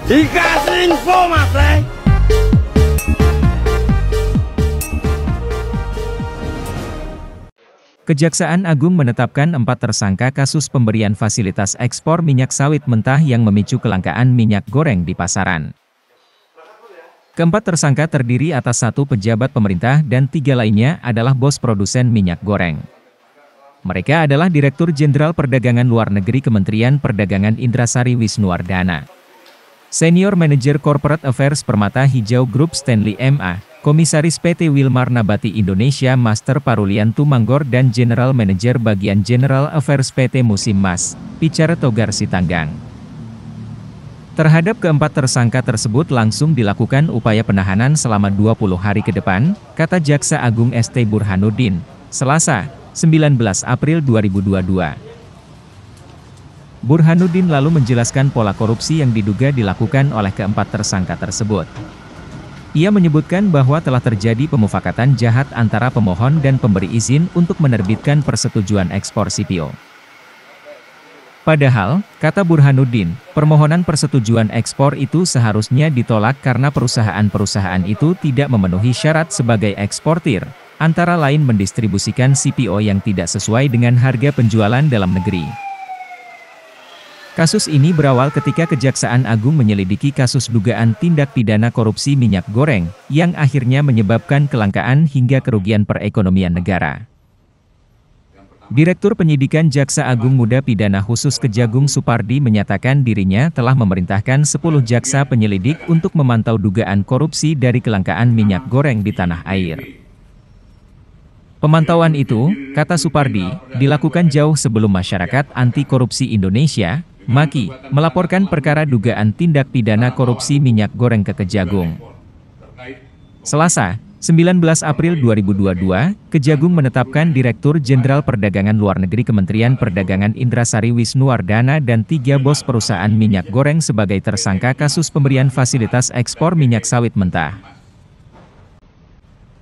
Dikasih info mas Le. Kejaksaan Agung menetapkan 4 tersangka kasus pemberian fasilitas ekspor minyak sawit mentah yang memicu kelangkaan minyak goreng di pasaran. Keempat tersangka terdiri atas 1 pejabat pemerintah dan 3 lainnya adalah bos produsen minyak goreng. Mereka adalah Direktur Jenderal Perdagangan Luar Negeri Kementerian Perdagangan Indrasari Wisnuwardana, Senior Manager Corporate Affairs Permata Hijau Group Stanley M.A., Komisaris PT Wilmar Nabati Indonesia Master Parulian Tumanggor dan General Manager Bagian General Affairs PT Musim Mas, Picara Togar Sitanggang. Terhadap keempat tersangka tersebut langsung dilakukan upaya penahanan selama 20 hari ke depan, kata Jaksa Agung ST Burhanuddin, Selasa, 19 April 2022. Burhanuddin lalu menjelaskan pola korupsi yang diduga dilakukan oleh keempat tersangka tersebut. Ia menyebutkan bahwa telah terjadi pemufakatan jahat antara pemohon dan pemberi izin untuk menerbitkan persetujuan ekspor CPO. Padahal, kata Burhanuddin, permohonan persetujuan ekspor itu seharusnya ditolak karena perusahaan-perusahaan itu tidak memenuhi syarat sebagai eksportir, antara lain mendistribusikan CPO yang tidak sesuai dengan harga penjualan dalam negeri. Kasus ini berawal ketika Kejaksaan Agung menyelidiki kasus dugaan tindak pidana korupsi minyak goreng, yang akhirnya menyebabkan kelangkaan hingga kerugian perekonomian negara. Direktur Penyidikan Jaksa Agung Muda Pidana Khusus Kejagung Supardi menyatakan dirinya telah memerintahkan 10 jaksa penyelidik untuk memantau dugaan korupsi dari kelangkaan minyak goreng di tanah air. Pemantauan itu, kata Supardi, dilakukan jauh sebelum Masyarakat Anti Korupsi Indonesia, MAKI, melaporkan perkara dugaan tindak pidana korupsi minyak goreng ke Kejagung. Selasa, 19 April 2022, Kejagung menetapkan Direktur Jenderal Perdagangan Luar Negeri Kementerian Perdagangan Indrasari Wisnuwardana dan 3 bos perusahaan minyak goreng sebagai tersangka kasus pemberian fasilitas ekspor minyak sawit mentah.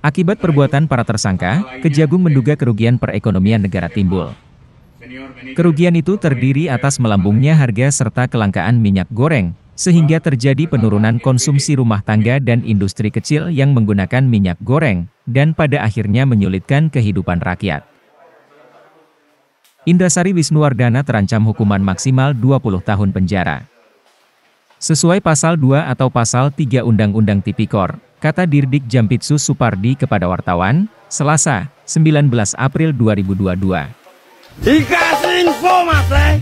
Akibat perbuatan para tersangka, Kejagung menduga kerugian perekonomian negara timbul. Kerugian itu terdiri atas melambungnya harga serta kelangkaan minyak goreng, sehingga terjadi penurunan konsumsi rumah tangga dan industri kecil yang menggunakan minyak goreng, dan pada akhirnya menyulitkan kehidupan rakyat. Indrasari Wisnuwardana terancam hukuman maksimal 20 tahun penjara. Sesuai Pasal 2 atau Pasal 3 Undang-Undang Tipikor, kata Dirdik Jampitsus Supardi kepada wartawan, Selasa, 19 April 2022. Dikasih info mas Le.